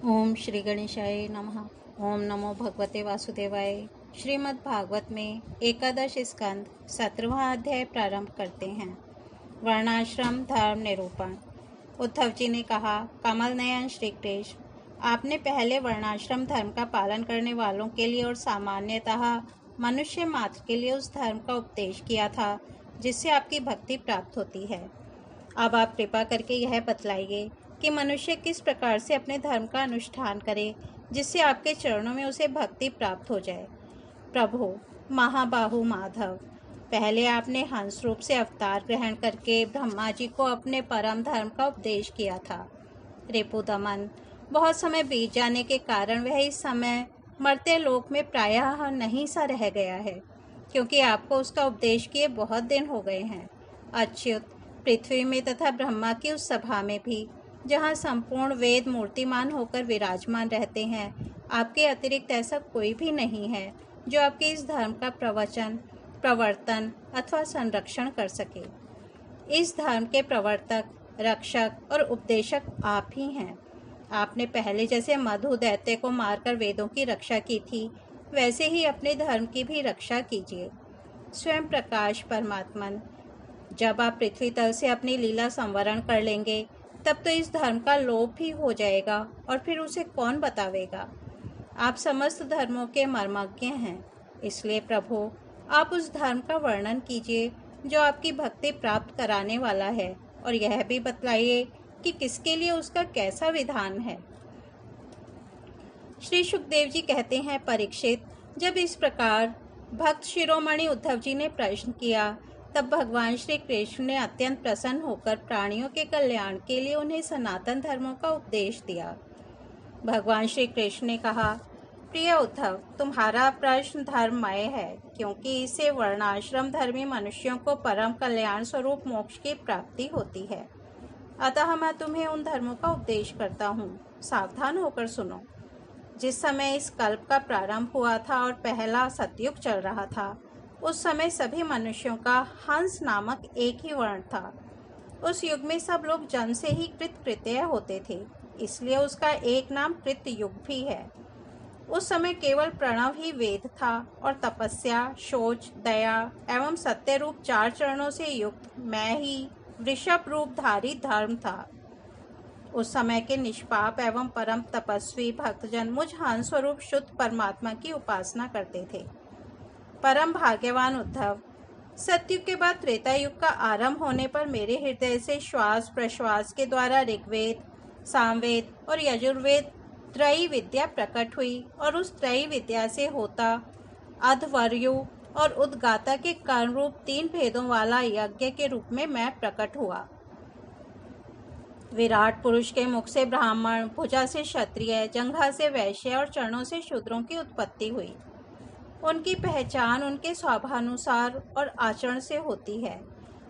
ओम श्री गणेशाय नमः। ओम नमो भगवते वासुदेवाय। श्रीमद् भागवत में एकादश स्कंद 17वां अध्याय प्रारंभ करते हैं। वर्णाश्रम धर्म निरूपण। उद्धव जी ने कहा, कमल नयन श्री कृष्ण, आपने पहले वर्णाश्रम धर्म का पालन करने वालों के लिए और सामान्यतः मनुष्य मात्र के लिए उस धर्म का उपदेश किया था जिससे आपकी भक्ति प्राप्त होती है। अब आप कृपा करके यह बतलाइए कि मनुष्य किस प्रकार से अपने धर्म का अनुष्ठान करे जिससे आपके चरणों में उसे भक्ति प्राप्त हो जाए। प्रभु महाबाहु माधव, पहले आपने हंस रूप से अवतार ग्रहण करके ब्रह्मा जी को अपने परम धर्म का उपदेश किया था। रिपुदमन, बहुत समय बीत जाने के कारण वह इस समय मरते लोक में प्रायः नहीं सा रह गया है, क्योंकि आपको उसका उपदेश किए बहुत दिन हो गए हैं। अच्युत, पृथ्वी में तथा ब्रह्मा की उस सभा में भी जहाँ संपूर्ण वेद मूर्तिमान होकर विराजमान रहते हैं, आपके अतिरिक्त ऐसा कोई भी नहीं है जो आपके इस धर्म का प्रवचन, प्रवर्तन अथवा संरक्षण कर सके। इस धर्म के प्रवर्तक, रक्षक और उपदेशक आप ही हैं। आपने पहले जैसे मधु दैत्य को मारकर वेदों की रक्षा की थी, वैसे ही अपने धर्म की भी रक्षा कीजिए। स्वयं प्रकाश परमात्मन, जब आप पृथ्वी तल से अपनी लीला संवरण कर लेंगे तब तो इस धर्म का लोप भी हो जाएगा और फिर उसे कौन बतावेगा। आप समस्त धर्मों के मर्मज्ञ हैं, इसलिए प्रभु आप उस धर्म का वर्णन कीजिए जो आपकी भक्ति प्राप्त कराने वाला है, और यह भी बतलाइए कि किसके लिए उसका कैसा विधान है। श्री सुखदेव जी कहते हैं, परीक्षित, जब इस प्रकार भक्त शिरोमणि उद्धव जी ने प्रश्न किया तब भगवान श्री कृष्ण ने अत्यंत प्रसन्न होकर प्राणियों के कल्याण के लिए उन्हें सनातन धर्मों का उपदेश दिया। भगवान श्री कृष्ण ने कहा, प्रिय उद्धव, तुम्हारा प्रश्न धर्ममय है, क्योंकि इससे वर्णाश्रम धर्मी मनुष्यों को परम कल्याण स्वरूप मोक्ष की प्राप्ति होती है। अतः मैं तुम्हें उन धर्मों का उपदेश करता हूँ, सावधान होकर सुनो। जिस समय इस कल्प का प्रारंभ हुआ था और पहला सतयुग चल रहा था, उस समय सभी मनुष्यों का हंस नामक एक ही वर्ण था। उस युग में सब लोग जन्म से ही कृतकृत्य होते थे, इसलिए उसका एक नाम कृत युग भी है। उस समय केवल प्रणव ही वेद था और तपस्या, शौच, दया एवं सत्य रूप 4 चरणों से युक्त मैं ही वृषभ रूपधारी धर्म था। उस समय के निष्पाप एवं परम तपस्वी भक्तजन मुझ हंस स्वरूप शुद्ध परमात्मा की उपासना करते थे। परम भाग्यवान उद्धव, सतयुग के बाद त्रेता युग का आरंभ होने पर मेरे हृदय से श्वास प्रश्वास के द्वारा ऋग्वेद, सामवेद और यजुर्वेद त्रयी विद्या प्रकट हुई, और उस त्रयी विद्या से होता, अधवर्यु और उद्गाता के कर्ण रूप 3 भेदों वाला यज्ञ के रूप में मैं प्रकट हुआ। विराट पुरुष के मुख से ब्राह्मण, भुजा से क्षत्रिय, जंघा से वैश्य और चरणों से शूद्रों की उत्पत्ति हुई। उनकी पहचान उनके स्वभावानुसार और आचरण से होती है।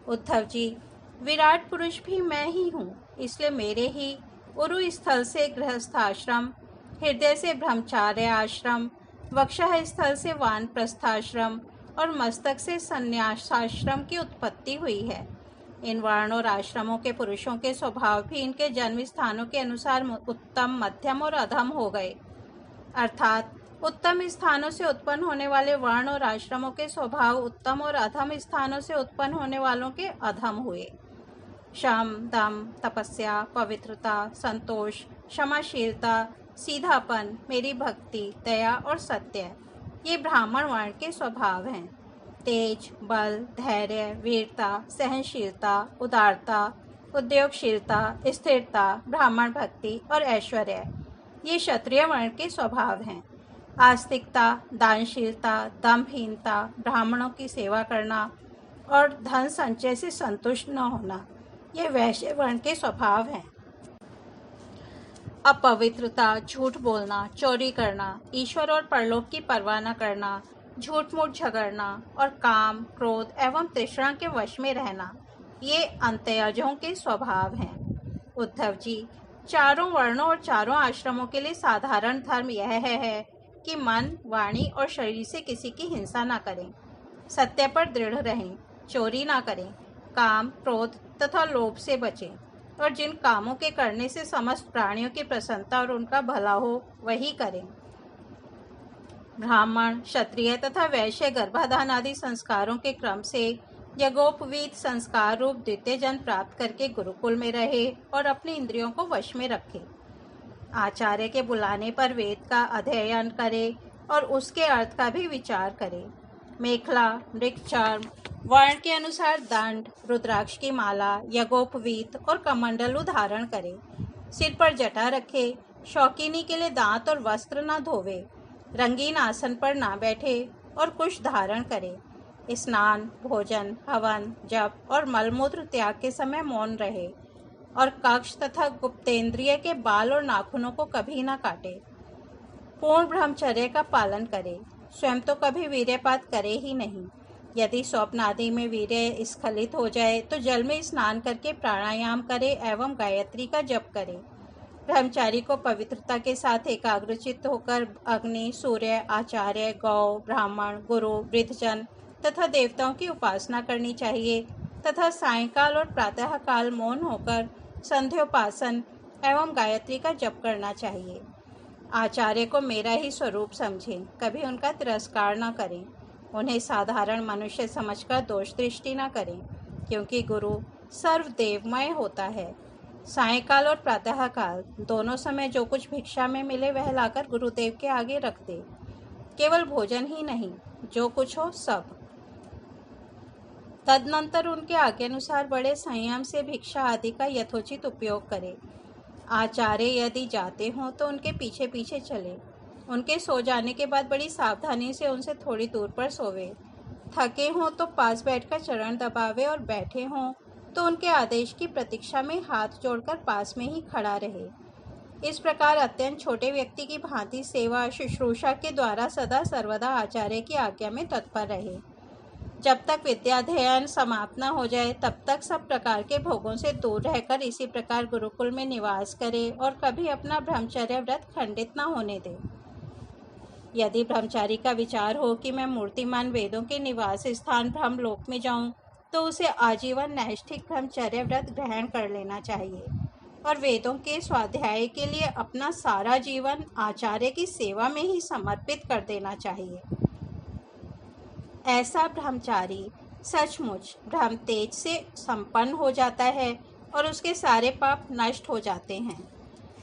उद्धव जी, विराट पुरुष भी मैं ही हूँ, इसलिए मेरे ही उरु स्थल से गृहस्थाश्रम, हृदय से ब्रह्मचार्य आश्रम, वक्षः स्थल से वानप्रस्थाश्रम और मस्तक से संन्यासाश्रम की उत्पत्ति हुई है। इन वर्ण और आश्रमों के पुरुषों के स्वभाव भी इनके जन्म स्थानों के अनुसार उत्तम, मध्यम और अधम हो गए। अर्थात उत्तम स्थानों से उत्पन्न होने वाले वर्ण और आश्रमों के स्वभाव उत्तम और अधम स्थानों से उत्पन्न होने वालों के अधम हुए। शम, दम, तपस्या, पवित्रता, संतोष, क्षमाशीलता, सीधापन, मेरी भक्ति, दया और सत्य, ये ब्राह्मण वर्ण के स्वभाव हैं। तेज, बल, धैर्य, वीरता, सहनशीलता, उदारता, उद्योगशीलता, स्थिरता, ब्राह्मण भक्ति और ऐश्वर्य, ये क्षत्रिय वर्ण के स्वभाव हैं। आस्तिकता, दानशीलता, दम्भहीनता, ब्राह्मणों की सेवा करना और धन संचय से संतुष्ट न होना, ये वैश्य वर्ण के स्वभाव हैं। अपवित्रता, झूठ बोलना, चोरी करना, ईश्वर और परलोक की परवाह न करना, झूठ मूठ झगड़ना और काम, क्रोध एवं तृष्णा के वश में रहना, ये अंत्यजों के स्वभाव हैं। उद्धव जी, चारों वर्णों और चारों आश्रमों के लिए साधारण धर्म यह है कि मन, वाणी और शरीर से किसी की हिंसा न करें, सत्य पर दृढ़ रहें, चोरी न करें, काम, क्रोध तथा लोभ से बचें, और जिन कामों के करने से समस्त प्राणियों की प्रसन्नता और उनका भला हो वही करें। ब्राह्मण, क्षत्रिय तथा वैश्य गर्भाधान आदि संस्कारों के क्रम से यज्ञोपवीत संस्कार रूप द्वितीय जन्म प्राप्त करके गुरुकुल में रहे और अपनी इंद्रियों को वश में रखे। आचार्य के बुलाने पर वेद का अध्ययन करे और उसके अर्थ का भी विचार करे। मेखला, मृगचर्म, वर्ण के अनुसार दंड, रुद्राक्ष की माला, यज्ञोपवीत और कमंडलू धारण करे। सिर पर जटा रखे, शौकीनी के लिए दांत और वस्त्र न धोवे, रंगीन आसन पर ना बैठे और कुश धारण करे। स्नान, भोजन, हवन, जप और मलमूत्र त्याग के समय मौन रहे और कक्ष तथा गुप्तेंद्रिय के बाल और नाखूनों को कभी न काटे। पूर्ण ब्रह्मचर्य का पालन करे। स्वयं तो कभी वीर्यपात करे ही नहीं। यदि स्वप्न आदि में वीर्य स्खलित हो जाए तो जल में स्नान करके प्राणायाम करे एवं गायत्री का जप करे। ब्रह्मचारी को पवित्रता के साथ एकाग्रचित्त होकर अग्नि, सूर्य, आचार्य, गौ, ब्राह्मण, गुरु, वृद्धजन तथा देवताओं की उपासना करनी चाहिए तथा सायंकाल और प्रातः काल मौन होकर संध्योपासन एवं गायत्री का जप करना चाहिए। आचार्य को मेरा ही स्वरूप समझें, कभी उनका तिरस्कार न करें। उन्हें साधारण मनुष्य समझकर दोष दृष्टि न करें, क्योंकि गुरु सर्वदेवमय होता है। सायंकाल और प्रातःकाल दोनों समय जो कुछ भिक्षा में मिले वह लाकर गुरुदेव के आगे रख दे। केवल भोजन ही नहीं, जो कुछ हो सब। तदनंतर उनके आज्ञानुसार बड़े संयम से भिक्षा आदि का यथोचित उपयोग करे। आचार्य यदि जाते हों तो उनके पीछे पीछे चले। उनके सो जाने के बाद बड़ी सावधानी से उनसे थोड़ी दूर पर सोवे। थके हों तो पास बैठकर चरण दबावे और बैठे हों तो उनके आदेश की प्रतीक्षा में हाथ जोड़कर पास में ही खड़ा रहे। इस प्रकार अत्यंत छोटे व्यक्ति की भांति सेवा शुश्रूषा के द्वारा सदा सर्वदा आचार्य की आज्ञा में तत्पर रहे। जब तक विद्याध्ययन समाप्त न हो जाए तब तक सब प्रकार के भोगों से दूर रहकर इसी प्रकार गुरुकुल में निवास करे और कभी अपना ब्रह्मचर्य व्रत खंडित न होने दे। यदि ब्रह्मचारी का विचार हो कि मैं मूर्तिमान वेदों के निवास स्थान ब्रह्मलोक में जाऊं, तो उसे आजीवन नैष्ठिक ब्रह्मचर्य व्रत ग्रहण कर लेना चाहिए और वेदों के स्वाध्याय के लिए अपना सारा जीवन आचार्य की सेवा में ही समर्पित कर देना चाहिए। ऐसा ब्रह्मचारी सचमुच ब्रह्म तेज से संपन्न हो जाता है और उसके सारे पाप नष्ट हो जाते हैं।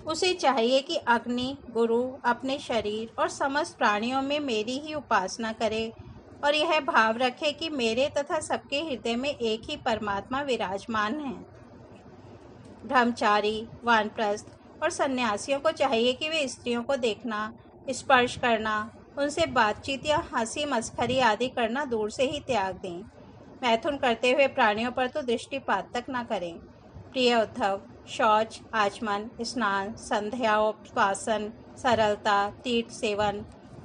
उसे चाहिए कि अग्नि, गुरु, अपने शरीर और समस्त प्राणियों में मेरी ही उपासना करे और यह भाव रखे कि मेरे तथा सबके हृदय में एक ही परमात्मा विराजमान है। ब्रह्मचारी, वानप्रस्थ और सन्यासियों को चाहिए कि वे स्त्रियों को देखना, स्पर्श करना, उनसे बातचीत या हंसी मस्खरी आदि करना दूर से ही त्याग दें। मैथुन करते हुए प्राणियों पर तो दृष्टिपात तक न करें। प्रिय उद्धव, शौच, आचमन, स्नान, संध्याोपासन, सरलता, तीर्थ सेवन,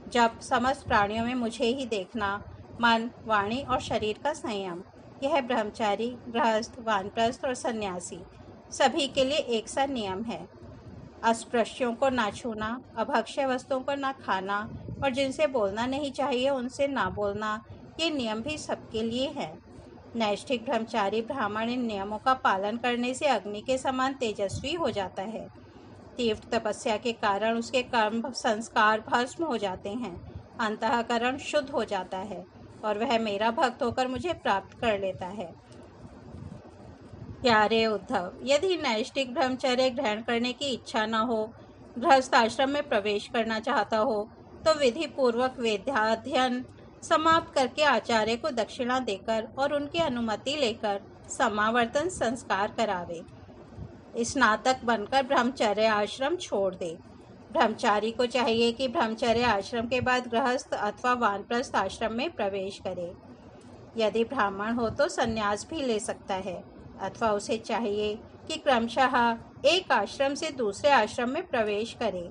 जब समस्त प्राणियों में मुझे ही देखना, मन, वाणी और शरीर का संयम, यह ब्रह्मचारी, गृहस्थ, वानप्रस्थ और सन्यासी सभी के लिए एक सा नियम है। अस्पृश्यों को ना छूना, अभक्ष्य वस्तुओं को ना खाना और जिनसे बोलना नहीं चाहिए उनसे ना बोलना, ये नियम भी सबके लिए है। नैष्ठिक ब्रह्मचारी ब्राह्मण इन नियमों का पालन करने से अग्नि के समान तेजस्वी हो जाता है। तीव्र तपस्या के कारण उसके कर्म संस्कार भस्म हो जाते हैं, अंतःकरण शुद्ध हो जाता है और वह मेरा भक्त होकर मुझे प्राप्त कर लेता है। प्यारे उद्धव, यदि नैष्ठिक ब्रह्मचर्य ग्रहण करने की इच्छा न हो, गृहस्थ आश्रम में प्रवेश करना चाहता हो, तो विधि पूर्वक वेदाध्ययन समाप्त करके आचार्य को दक्षिणा देकर और उनकी अनुमति लेकर समावर्तन संस्कार करावे। स्नातक बनकर ब्रह्मचर्य आश्रम छोड़ दे। ब्रह्मचारी को चाहिए कि ब्रह्मचर्य आश्रम के बाद गृहस्थ अथवा वानप्रस्थ आश्रम में प्रवेश करे। यदि ब्राह्मण हो तो संन्यास भी ले सकता है, अथवा उसे चाहिए कि क्रमशः एक आश्रम से दूसरे आश्रम में प्रवेश करे।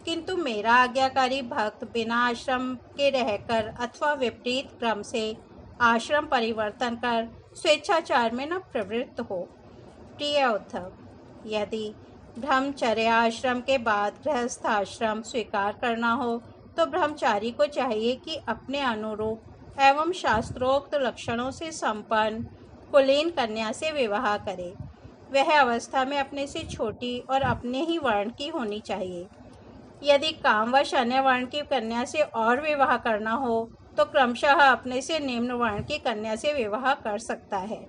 किंतु मेरा आज्ञाकारी भक्त बिना आश्रम के रहकर अथवा विपरीत क्रम से आश्रम परिवर्तन कर स्वेच्छाचार में न प्रवृत्त हो। प्रिय उद्धव, यदि ब्रह्मचर्य आश्रम के बाद गृहस्थ आश्रम स्वीकार करना हो तो ब्रह्मचारी को चाहिए कि अपने अनुरूप एवं शास्त्रोक्त लक्षणों से संपन्न कुलीन कन्या से विवाह करे। वह अवस्था में अपने से छोटी और अपने ही वर्ण की होनी चाहिए। यदि कामवश अन्य वर्ण की कन्या से और विवाह करना हो तो क्रमशः अपने से निम्न वर्ण की कन्या से विवाह कर सकता है।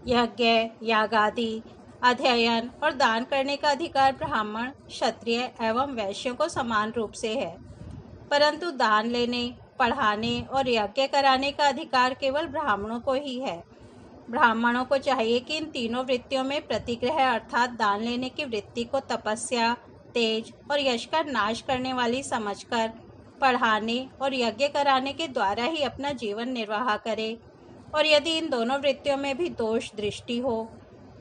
यज्ञ, यागादि, अध्ययन और दान करने का अधिकार ब्राह्मण, क्षत्रिय एवं वैश्यों को समान रूप से है, परंतु दान लेने, पढ़ाने और यज्ञ कराने का अधिकार केवल ब्राह्मणों को ही है। ब्राह्मणों को चाहिए कि इन तीनों वृत्तियों में प्रतिग्रह अर्थात दान लेने की वृत्ति को तपस्या, तेज और यश का नाश करने वाली समझकर पढ़ाने और यज्ञ कराने के द्वारा ही अपना जीवन निर्वाह करे। और यदि इन दोनों वृत्तियों में भी दोष दृष्टि हो,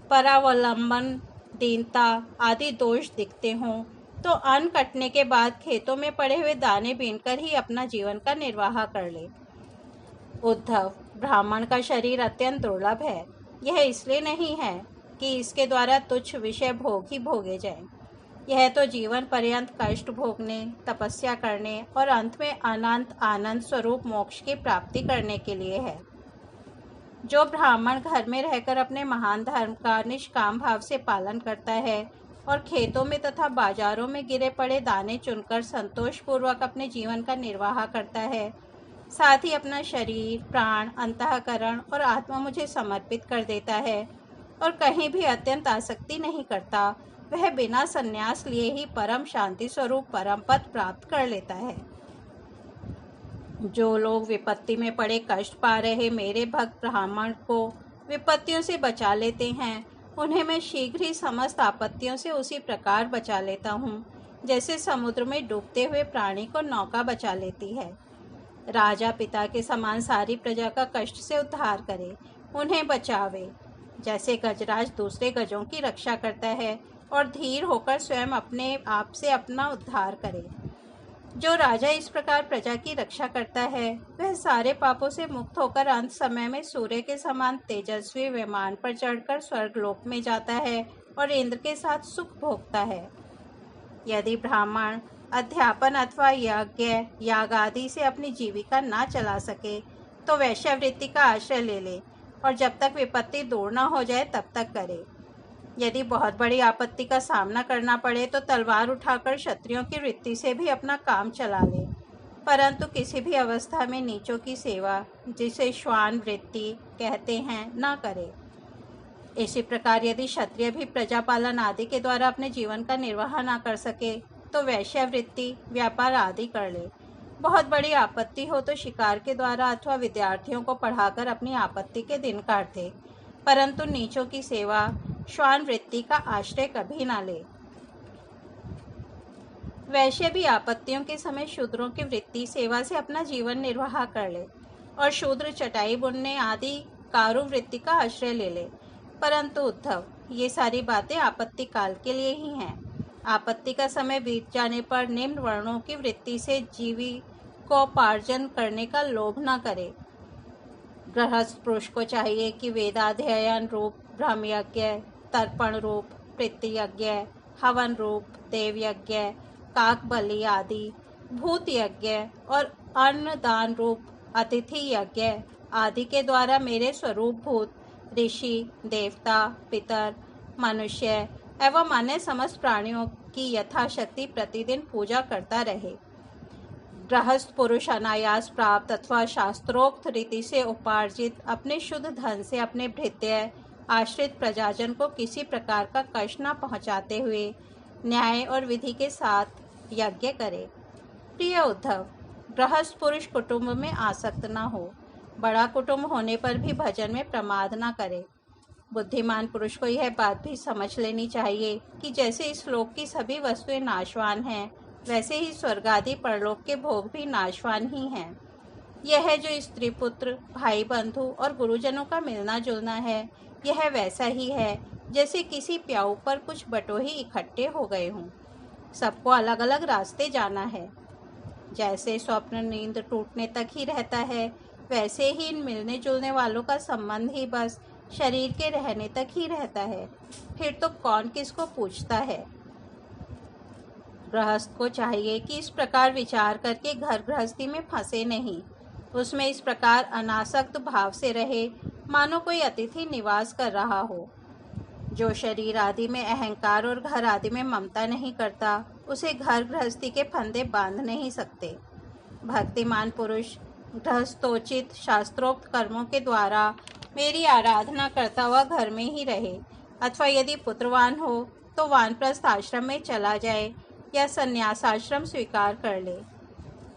परावलंबन, दीनता आदि दोष दिखते हों, तो अन्न कटने के बाद खेतों में पड़े हुए दाने बीनकर ही अपना जीवन का निर्वाह कर ले। उद्धव, ब्राह्मण का शरीर अत्यंत दुर्लभ है। यह इसलिए नहीं है कि इसके द्वारा तुच्छ विषय भोग ही भोगे जाएं। यह तो जीवन पर्यंत कष्ट भोगने, तपस्या करने और अंत में अनंत आनंद स्वरूप मोक्ष की प्राप्ति करने के लिए है। जो ब्राह्मण घर में रहकर अपने महान धर्म का निष्काम भाव से पालन करता है और खेतों में तथा बाजारों में गिरे पड़े दाने चुनकर संतोषपूर्वक अपने जीवन का निर्वाह करता है, साथ ही अपना शरीर, प्राण, अंतःकरण और आत्मा मुझे समर्पित कर देता है और कहीं भी अत्यंत आसक्ति नहीं करता, वह बिना संन्यास लिए ही परम शांति स्वरूप परम पद प्राप्त कर लेता है। जो लोग विपत्ति में पड़े कष्ट पा रहे मेरे भक्त ब्राह्मण को विपत्तियों से बचा लेते हैं, उन्हें मैं शीघ्र ही समस्त आपत्तियों से उसी प्रकार बचा लेता हूँ जैसे समुद्र में डूबते हुए प्राणी को नौका बचा लेती है। राजा पिता के समान सारी प्रजा का कष्ट से उद्धार करे, उन्हें बचावे, जैसे गजराज दूसरे गजों की रक्षा करता है और धीर होकर स्वयं अपने आप से अपना उद्धार करे। जो राजा इस प्रकार प्रजा की रक्षा करता है वह सारे पापों से मुक्त होकर अंत समय में सूर्य के समान तेजस्वी विमान पर चढ़कर स्वर्गलोक में जाता है और इंद्र के साथ सुख भोगता है। यदि ब्राह्मण अध्यापन अथवा यज्ञ, याग आदि से अपनी जीविका ना चला सके तो वैश्यवृत्ति का आश्रय ले ले और जब तक विपत्ति दूर न हो जाए तब तक करे। यदि बहुत बड़ी आपत्ति का सामना करना पड़े तो तलवार उठाकर क्षत्रियों की वृत्ति से भी अपना काम चला ले, परंतु किसी भी अवस्था में नीचों की सेवा, जिसे श्वान वृत्ति कहते हैं, न करे। इसी प्रकार यदि क्षत्रिय भी प्रजापालन आदि के द्वारा अपने जीवन का निर्वाह न कर सके तो वैश्यवृत्ति, व्यापार आदि कर ले। बहुत बड़ी आपत्ति हो तो शिकार के द्वारा अथवा विद्यार्थियों को पढ़ाकर अपनी आपत्ति के दिन काटे, परंतु नीचों की सेवा, श्वान वृत्ति का आश्रय कभी ना ले। वैश्य भी आपत्तियों के समय शूद्रों की वृत्ति सेवा से अपना जीवन निर्वाह कर ले और शूद्र चटाई बुनने आदि कारू वृत्ति का आश्रय ले ले, परंतु उद्धव, ये सारी बातें आपत्ति काल के लिए ही हैं। आपत्ति का समय बीत जाने पर निम्न वर्णों की वृत्ति से जीविकोपार्जन करने का लोभ न करे। गृहस्थ पुरुष को चाहिए कि वेदाध्ययन रूप ब्रह्मयज्ञ, तर्पण रूप प्रीति यज्ञ, हवन रूप देव यज्ञ, काक बलि आदि, भूत यज्ञ और अन्न दान रूप अतिथि यज्ञ आदि के द्वारा मेरे स्वरूप भूत ऋषि, देवता, पितर, मनुष्य एवं अन्य समस्त प्राणियों की यथाशक्ति प्रतिदिन पूजा करता रहे। गृहस्थ पुरुष अनायास प्राप्त अथवा शास्त्रोक्त रीति से उपार्जित अपने शुद्ध धन से अपने भृत्य आश्रित प्रजाजन को किसी प्रकार का कष्ट न पहुँचाते हुए न्याय और विधि के साथ यज्ञ करे। प्रिय उद्धव, गृहस्थ पुरुष कुटुंब में आसक्त न हो, बड़ा कुटुंब होने पर भी भजन में प्रमाद न करे। बुद्धिमान पुरुष को यह बात भी समझ लेनी चाहिए कि जैसे इस लोक की सभी वस्तुएं नाशवान हैं, वैसे ही स्वर्ग आदि परलोक के भोग भी नाशवान ही हैं। यह जो स्त्री पुत्र, भाई बंधु और गुरुजनों का मिलना जुलना है, यह वैसा ही है जैसे किसी प्याऊ पर कुछ बटोही इकट्ठे हो गए हों। सबको अलग अलग रास्ते जाना है। जैसे स्वप्न नींद टूटने तक ही रहता है, वैसे ही इन मिलने जुलने वालों का संबंध ही बस शरीर के रहने तक ही रहता है। फिर तो कौन किसको पूछता है। गृहस्थ को चाहिए कि इस प्रकार विचार करके घर गृहस्थी में फंसे नहीं, उसमें इस प्रकार अनासक्त भाव से रहे मानो कोई अतिथि निवास कर रहा हो। जो शरीर आदि में अहंकार और घर आदि में ममता नहीं करता, उसे घर गृहस्थी के फंदे बांध नहीं सकते। भक्तिमान पुरुष गृहस्थोचित शास्त्रोक्त कर्मों के द्वारा मेरी आराधना करता हुआ घर में ही रहे, अथवा यदि पुत्रवान हो तो वानप्रस्थ आश्रम में चला जाए या संन्यासाश्रम स्वीकार कर ले।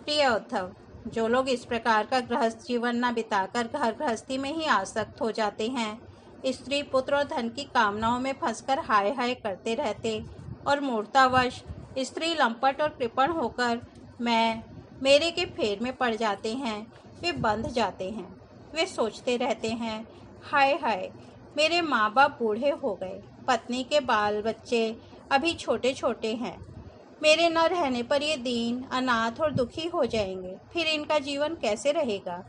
प्रिय उद्धव, जो लोग इस प्रकार का गृहस्थ जीवन न बिताकर घर गृहस्थी में ही आसक्त हो जाते हैं, स्त्री पुत्र और धन की कामनाओं में फंसकर हाय हाय करते रहते और मूर्तावश स्त्री लंपट और कृपण होकर मैं मेरे के फेर में पड़ जाते हैं, वे बंध जाते हैं। वे सोचते रहते हैं, हाय हाय मेरे माँ बाप बूढ़े हो गए, पत्नी के बाल बच्चे अभी छोटे छोटे हैं, मेरे न रहने पर ये दीन अनाथ और दुखी हो जाएंगे, फिर इनका जीवन कैसे रहेगा।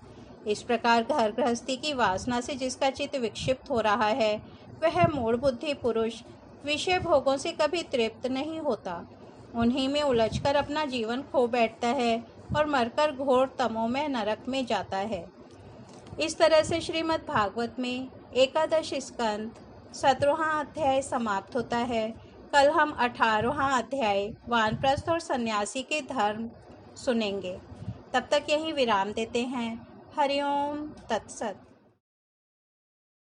इस प्रकार घर गृहस्थी की वासना से जिसका चित्त विक्षिप्त हो रहा है, वह मूढ़ बुद्धि पुरुष विषय भोगों से कभी तृप्त नहीं होता। उन्हीं में उलझकर अपना जीवन खो बैठता है और मरकर घोर तमोमय नरक में जाता है। इस तरह से श्रीमद् भागवत में एकादश स्कंद 17वां अध्याय समाप्त होता है। कल हम 18वां अध्याय वानप्रस्थ और सन्यासी के धर्म सुनेंगे। तब तक यहीं विराम देते हैं। हरिओम तत्सत।